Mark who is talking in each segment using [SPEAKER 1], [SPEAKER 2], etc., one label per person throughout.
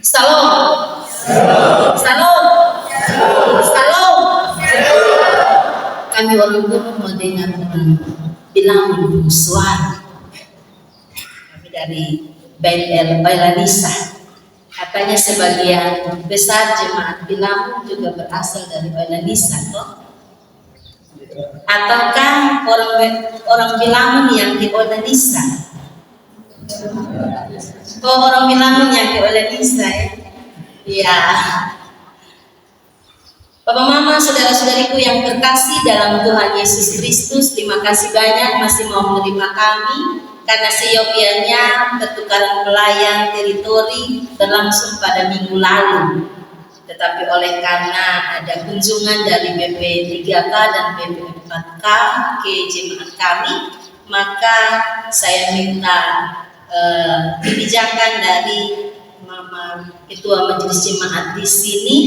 [SPEAKER 1] Salam. Salam. Salam. Kami orang Guru mendengar bilang suara. Kami dari Bailanisa. Katanya sebagian besar jemaat bilang juga berasal dari Bailanisa, toh? Ataukah orang Bilangan yang di Bailanisa? Oh, orang Bilangan yang di Bailanisa ya? Iya. Bapak Mama, saudara-saudariku yang terkasih dalam Tuhan Yesus Kristus, terima kasih banyak masih mau menerima kami karena seyogianya pertukaran pelayan teritori berlangsung pada minggu lalu. Tetapi oleh karena ada kunjungan dari BP 3K dan BP 4K ke jemaat kami, maka saya minta kebijakan dari Mama Ketua Majelis Jemaat di sini,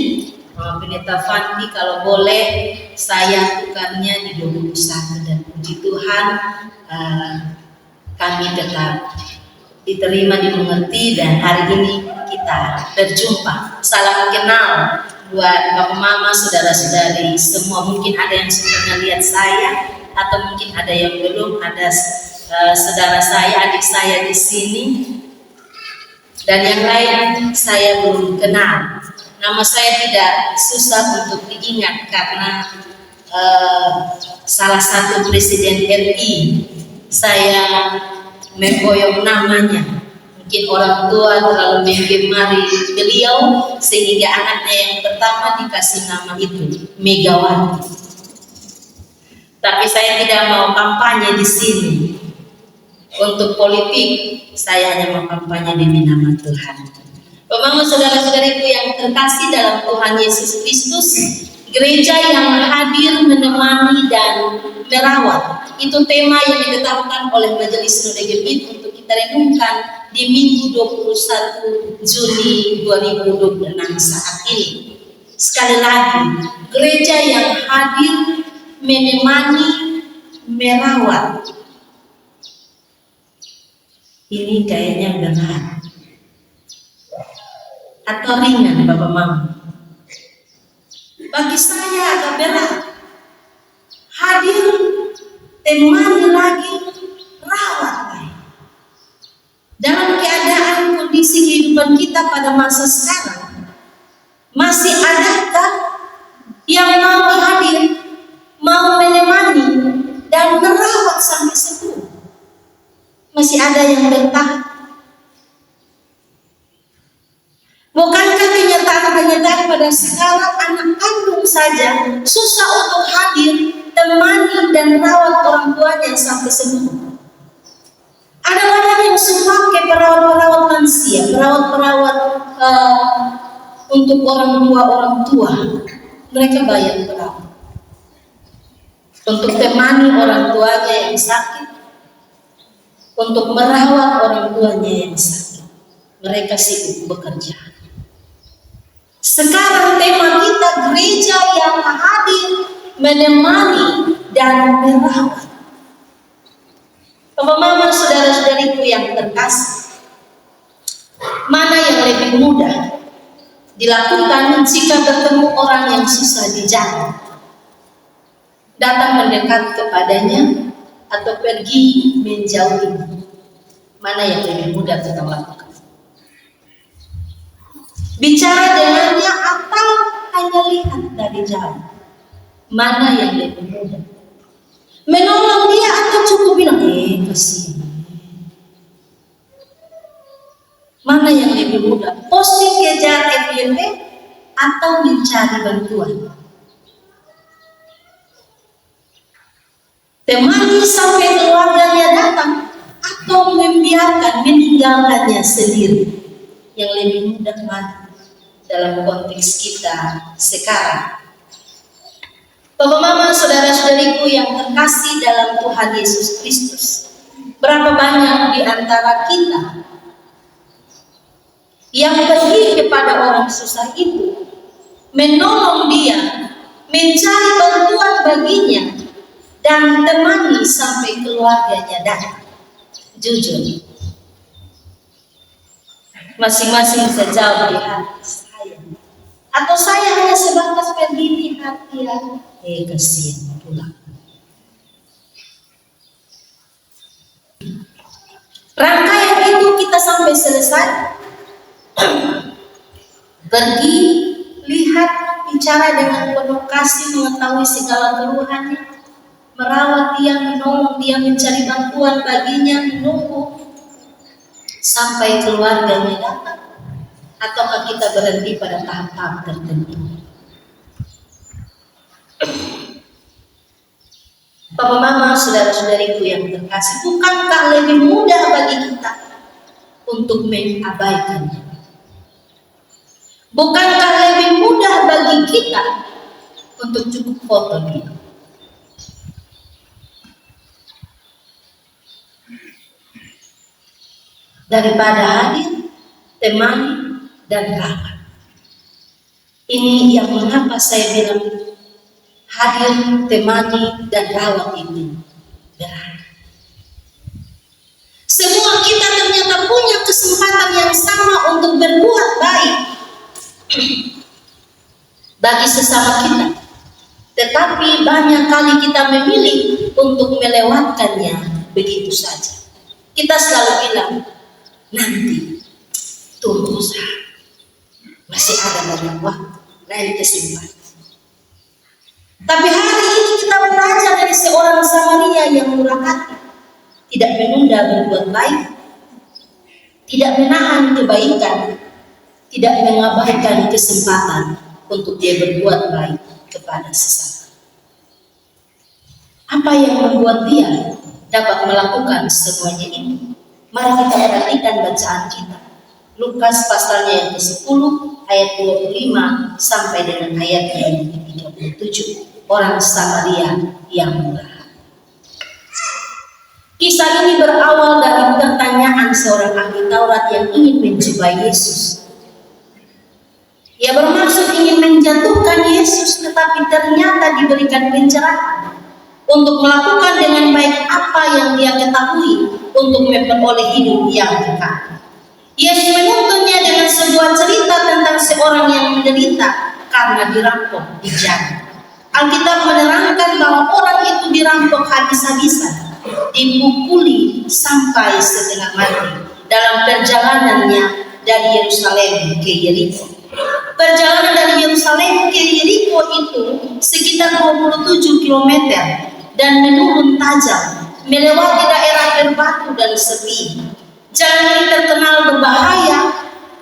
[SPEAKER 1] Mama Pendeta Fanti, kalau boleh saya tukarnya di 21, dan puji Tuhan kami tetap diterima, dimengerti, dan hari ini kita berjumpa. Salam kenal buat Bapak Mama, saudara-saudari semua. Mungkin ada yang sudah pernah lihat saya, atau mungkin ada yang belum. Ada saudara saya, adik saya di sini, dan yang lain saya belum kenal. Nama saya tidak susah untuk diingat karena salah satu presiden RI saya memboyong namanya. Mungkin orang tua terlalu menggemari beliau sehingga anaknya yang pertama dikasih nama itu Megawati. Tapi saya tidak mau kampanye di sini. Untuk politik saya hanya mau kampanye demi nama Tuhan. Bapak, saudara-saudariku yang terkasih dalam Tuhan Yesus Kristus, gereja yang hadir, menemani dan merawat, itu tema yang ditetapkan oleh Majelis Sinode Gebit untuk kita renungkan di Minggu 21 Juni 2026 saat ini. Sekali lagi, gereja yang hadir, menemani, merawat. Ini kayaknya benar atau ringan, Bapak Mama? Bagi saya agak berat. Hadir, temani lagi, rawat lagi. Dalam keadaan kondisi kehidupan kita pada masa sekarang, masih adakah yang mau hadir, mau menemani dan merawat sampai sembuh? Masih ada yang bertahan? Bukankah kenyataan-kenyataan pada sekarang anak kandung saja susah untuk hadir, temani dan rawat orang tuanya sampai sembuh? Ada banyak yang suka ke perawat-perawat lansia, perawat-perawat untuk orang tua. Mereka bayar berapa? Untuk temani orang tuanya yang sakit, untuk merawat orang tuanya yang sakit. Mereka sibuk bekerja. Sekarang tema kita gereja yang hadir, menemani dan merawat. Bapak Mama, saudara-saudariku yang terkasih, mana yang lebih mudah dilakukan jika bertemu orang yang susah di jalan? Datang mendekat kepadanya atau pergi menjauhi? Mana yang lebih mudah kita lakukan? Bicara dengannya atau hanya lihat dari jauh? Mana yang lebih mudah? Menolong dia atau cukup bilang kasih? Mana yang lebih mudah? Posting kejar FYP atau mencari bantuan? Temani sampai keluarganya datang atau membiarkan, meninggalkannya sendiri? Yang lebih mudah mana dalam konteks kita sekarang? Bapak Mama, saudara-saudariku yang terkasih dalam Tuhan Yesus Kristus, berapa banyak di antara kita yang pergi kepada orang susah itu, menolong dia, mencari bantuan baginya, dan temani sampai keluarganya datang? Jujur, Masing-masing bisa jawab di hati saya. Atau saya hanya sebatas pendiri hati ya. Kasihan pula. Rangkaian itu kita sampai selesai. Pergi, lihat, bicara dengan penuh kasih, mengetahui segala keluhannya, merawat dia, menolong dia, mencari bantuan baginya, menunggu sampai keluarganya datang. Ataukah kita berhenti pada tahap-tahap tertentu? Bapak mama, saudara-saudariku yang terkasih, bukankah lebih mudah bagi kita untuk mengabaikannya? Bukankah lebih mudah bagi kita untuk cukup foto dia? Daripada hadir, temani, dan rawat. Ini yang mengapa saya bilang hadir, temani, dan rawat itu berarti. Semua kita ternyata punya kesempatan yang sama untuk berbuat baik bagi sesama kita. Tetapi banyak kali kita memilih untuk melewatkannya begitu saja. Kita selalu bilang, nanti, tunggu saja. Masih ada banyak waktu, lain kesempatan. Tapi hari ini kita belajar dari seorang Samaria yang murah hati, tidak menunda berbuat baik, tidak menahan kebaikan, tidak mengabaikan kesempatan untuk dia berbuat baik kepada sesama. Apa yang membuat dia dapat melakukan semuanya ini? Mari kita perhatikan bacaan kita. Lukas pasalnya yang ke-10 ayat 25 sampai dengan ayat yang ke-37. Orang Samaria yang murah. Kisah ini berawal dari pertanyaan seorang ahli Taurat yang ingin mencobai Yesus. Ia bermaksud ingin menjatuhkan Yesus, tetapi ternyata diberikan pencerahan untuk melakukan dengan baik apa yang dia ketahui untuk memperoleh hidup yang kekal. Yesus menuntunnya dengan sebuah cerita tentang seorang yang menderita karena dirampok di jalan. Alkitab menerangkan bahwa orang itu dirampok habis-habisan, dipukuli sampai setengah mati dalam perjalanannya dari Yerusalem ke Yeriko. Perjalanan dari Yerusalem ke Yeriko itu sekitar 27 km dan menurun tajam, melewati daerah berbatu dan sepi. Jalan ini terkenal berbahaya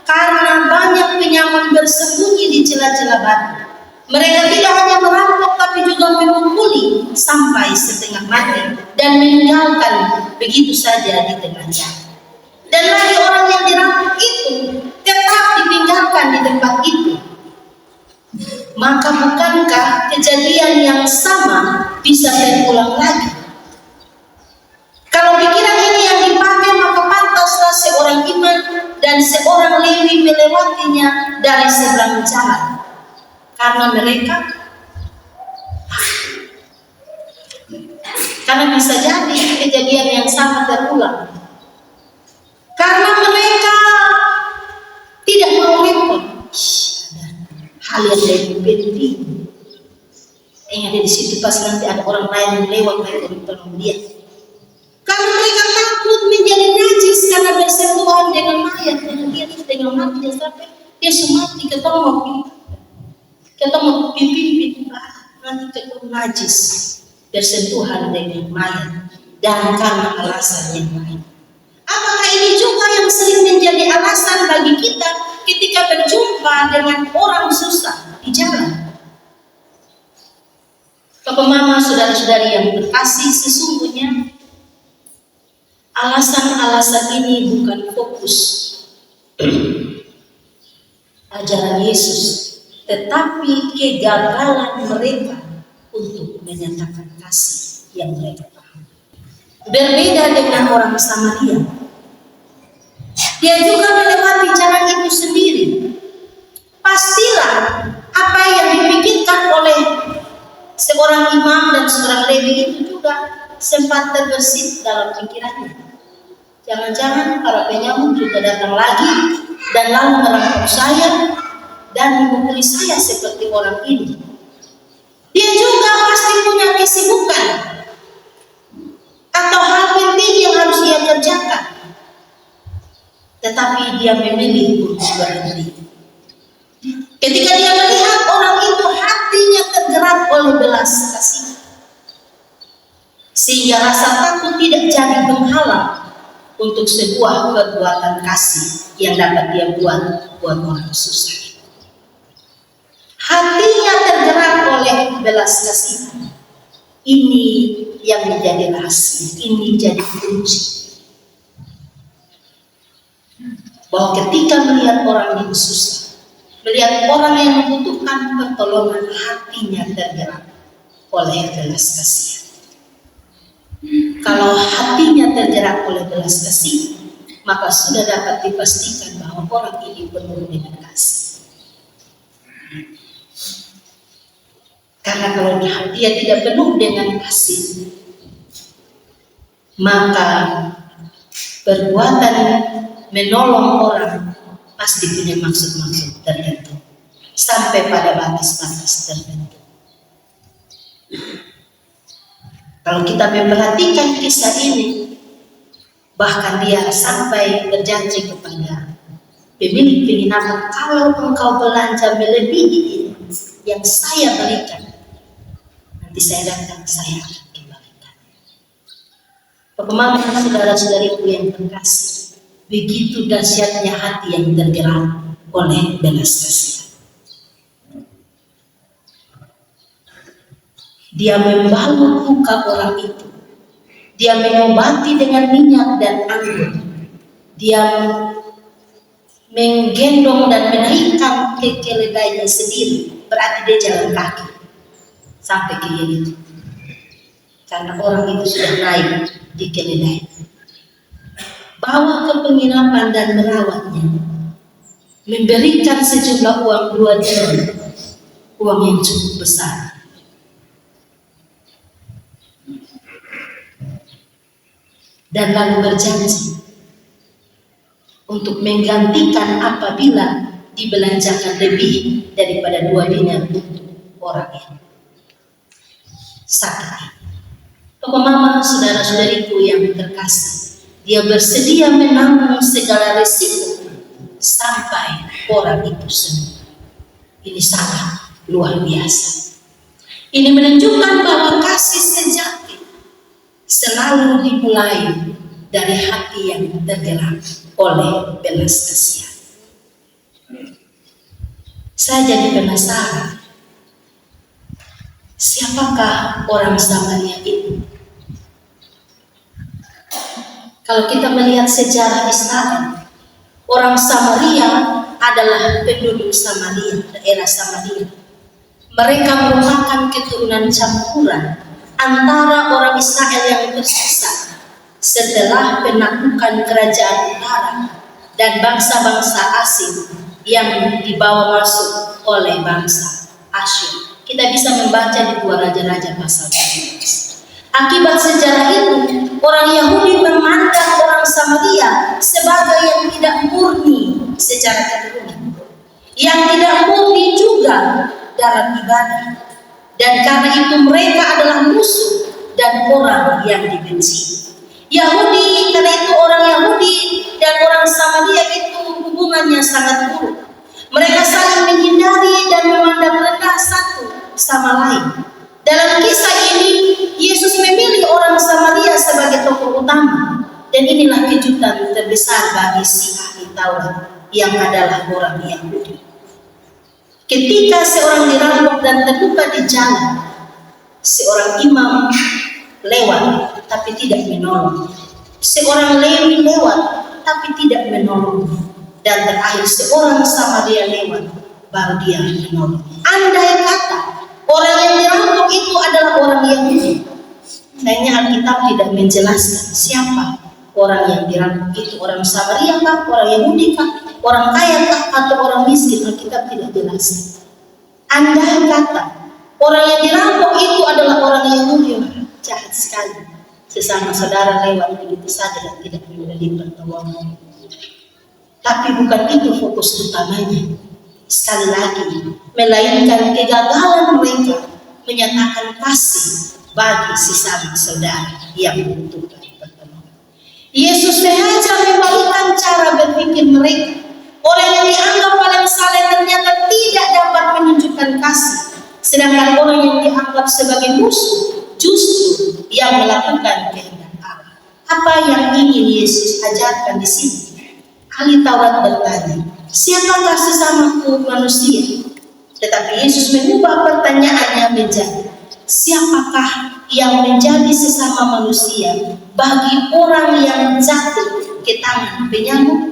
[SPEAKER 1] karena banyak penyamun bersembunyi di celah-celah batu. Mereka tidak hanya merampok tapi juga memukuli sampai setengah mati dan meninggalkan begitu saja di tengah jalan. Dan bagi orang yang dirampok itu tetap ditinggalkan di tempat itu. Maka bukankah kejadian yang sama bisa terulang lagi? Kalau pikiran ini yang dipakai, maka pantaslah seorang iman dan seorang Lewi melewatinya dari seberang jalan. Karena bisa jadi kejadian yang sama terulang. Karena mereka tidak mau repot. Hal yang lebih penting yang ada di situ, pas nanti ada orang lain yang lewat, mereka tolong dia. Karena mereka takut menjadi najis karena bersentuhan dengan mayat, dengan dia dengan mati sampai dia mati, ketemu pimpin nanti ketemu najis bersentuhan dengan mayat dan karena alasan yang lain. Apakah ini juga yang sering menjadi alasan bagi kita ketika berjumpa dengan orang susah di jalan? Bapak mama, saudara-saudari yang terkasih, sesungguhnya alasan-alasan ini bukan fokus ajaran Yesus, tetapi kegagalan mereka untuk menyatakan kasih yang mereka paham. Berbeda dengan orang Samaria, dia juga melewati jalan itu sendiri. Pastilah apa yang dipikirkan oleh seorang imam dan seorang Lewi itu juga sempat terbersit dalam pikirannya. Jangan-jangan para penyamun juga datang lagi dan lalu merampok saya dan memukuli saya seperti orang ini. Dia juga pasti punya kesibukan atau hal penting yang harus dia kerjakan, tetapi dia memilih untuk berhenti. Ketika dia melihat orang itu, hatinya tergerak oleh belas kasih, sehingga rasa takut tidak jadi penghalang untuk sebuah perbuatan kasih yang dapat dia buat orang susah. Hatinya tergerak oleh belas kasih. Ini yang menjadi rahasia, ini jadi kunci. Bahwa ketika melihat orang yang susah, melihat orang yang membutuhkan pertolongan, hatinya tergerak oleh belas kasih. Kalau hatinya tergerak oleh belas kasih, maka sudah dapat dipastikan bahwa orang ini penuh dengan kasih. Karena kalau dia tidak penuh dengan kasih, maka perbuatan menolong orang pasti punya maksud-maksud tertentu, sampai pada batas-batas tertentu. Kalau kita memperhatikan kisah ini, bahkan dia sampai berjanji kepada pemilik penginapan, kalau engkau belanja melebihi ini yang saya berikan, nanti saya datang, saya akan kembalikan. Pemahaman saudara-saudariku yang terkasih, begitu dahsyatnya hati yang tergerak oleh belas kasihan. Dia membalut luka orang itu. Dia mengobati dengan minyak dan anggur. Dia menggendong dan menaikkan ke keledainya sendiri. Berarti dia jalan kaki sampai ke itu. Karena orang itu sudah naik di keledai. Bawa ke penginapan dan merawatnya. Memberikan sejumlah uang 2 dinar. Uang yang cukup besar. Dan lalu berjanji untuk menggantikan apabila dibelanjakan lebih daripada 2 dinar untuk orang yang sakit. Bapak mama, saudara-saudariku yang terkasih, dia bersedia menanggung segala risiko sampai orang itu sembuh. Ini sangat luar biasa. Ini menunjukkan bahwa kasih sejati selalu dimulai dari hati yang tergerak oleh belas kasihan. Saya jadi penasaran, siapakah orang Samaria itu? Kalau kita melihat sejarah Israel, orang Samaria adalah penduduk Samaria, daerah Samaria. Mereka merupakan keturunan campuran antara orang Israel yang tersisa setelah penaklukan kerajaan utara dan bangsa-bangsa asing yang dibawa masuk oleh bangsa Asyur. Kita bisa membaca di 2 Raja-Raja pasal 12. Akibat sejarah itu, orang Yahudi memandang orang Samaria sebagai yang tidak murni secara keturunan, yang tidak murni juga dalam ibadah. Dan karena itu mereka adalah musuh dan orang yang dibenci. Yahudi, karena itu orang Yahudi dan orang Samaria itu hubungannya sangat buruk. Mereka saling menghindari dan memandang rendah satu sama lain. Dalam kisah ini, Yesus memilih orang Samaria sebagai tokoh utama. Dan inilah kejutan terbesar bagi si ahli Taurat yang adalah orang Yahudi. Ketika seorang dirampok dan terluka di jalan, seorang imam lewat tapi tidak menolong. Seorang Lewi lewat tapi tidak menolong. Dan terakhir seorang Samaria lewat, baru dia menolong. Andai kata orang yang dirampok itu adalah orang Yahudi, kayaknya Alkitab tidak menjelaskan siapa orang yang dirampok itu. Orang Samaria kah, orang Yahudi kah, orang kaya kah, atau orang miskin? Alkitab tidak jelaskan. Andai kata orang yang dirampok itu adalah orang Yahudi, jahat sekali. Sesama saudara lewat begitu saja dan tidak memberi pertolongan. Tapi bukan itu fokus utamanya. Sekali lagi, melainkan kegagalan mereka menyatakan kasih bagi sesama saudara yang membutuhkan pertolongan. Yesus sengaja membalikkan cara berpikir mereka. Orang yang dianggap paling saleh ternyata tidak dapat menunjukkan kasih, sedangkan orang yang dianggap sebagai musuh justru yang melakukan kehendak Allah. Apa yang ingin Yesus ajarkan di sini? Ahli Taurat bertanya, siapakah sesamaku manusia? Tetapi Yesus mengubah pertanyaannya menjadi, siapakah yang menjadi sesama manusia bagi orang yang jatuh ke tangan penyamuk?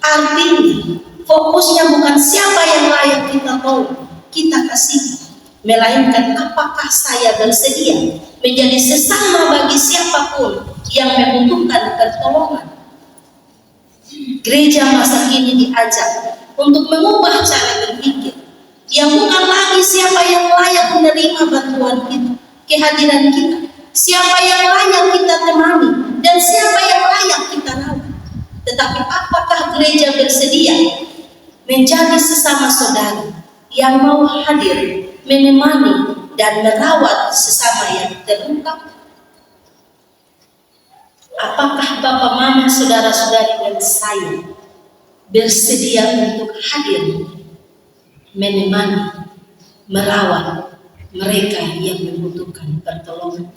[SPEAKER 1] Artinya, fokusnya bukan siapa yang layak kita tolong, kita kasih, melainkan apakah saya bersedia menjadi sesama bagi siapapun yang membutuhkan pertolongan. Gereja masa kini diajak untuk mengubah cara berpikir, yang bukan lagi siapa yang layak menerima bantuan kita, kehadiran kita, siapa yang layak kita temani, dan siapa yang layak kita rawat. Tetapi apakah gereja bersedia menjadi sesama saudara yang mau hadir, menemani, dan merawat sesama yang terluka? Apakah Bapak, Mama, saudara-saudari dan saya bersedia untuk hadir, menemani, merawat mereka yang membutuhkan pertolongan?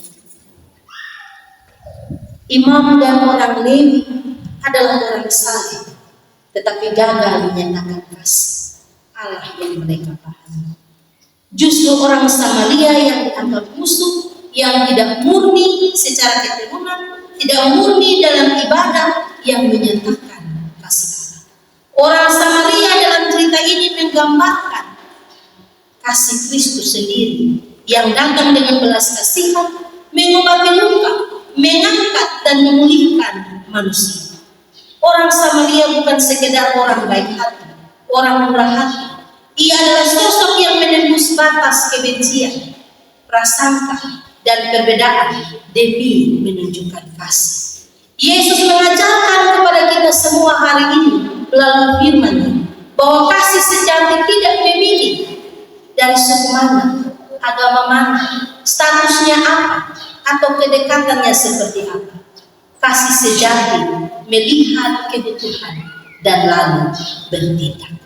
[SPEAKER 1] Imam dan orang Lewi adalah orang saleh, tetapi gagal menyatakan kasih Allah yang mereka pahami. Justru orang Samaria yang dianggap musuh, yang tidak murni secara keturunan, tidak murni dalam ibadah, yang menyatakan kasih Allah. Orang Samaria dalam cerita ini menggambarkan kasih Kristus sendiri yang datang dengan belas kasihan, mengobati luka, mengangkat dan memulihkan manusia. Orang Samaria bukan sekedar orang baik hati, orang murah hati. Ia adalah sosok yang menembus batas kebencian, prasangka, dan perbedaan demi menunjukkan kasih. Yesus mengajarkan kepada kita semua hari ini melalui firman-Nya bahwa kasih sejati tidak memilih dari suku mana, agama mana, statusnya apa, atau kedekatannya seperti apa. Kasih sejati melihat kebutuhan dan lalu bertindak.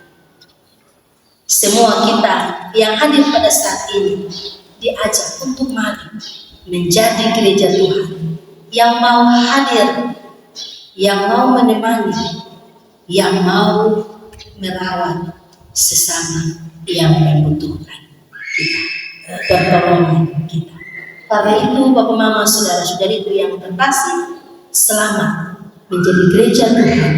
[SPEAKER 1] Semua kita yang hadir pada saat ini diajak untuk mari menjadi gereja Tuhan yang mau hadir, yang mau menemani, yang mau merawat sesama yang membutuhkan kita, pertolongan kita. Karena itu Bapak, Mama, saudara-saudariku yang terkasih, selamat menjadi gereja Tuhan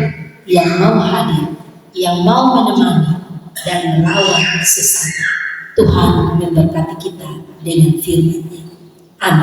[SPEAKER 1] yang mau hadir, yang mau menemani dan merawat sesama. Tuhan memberkati kita dengan firman-Nya. Amin.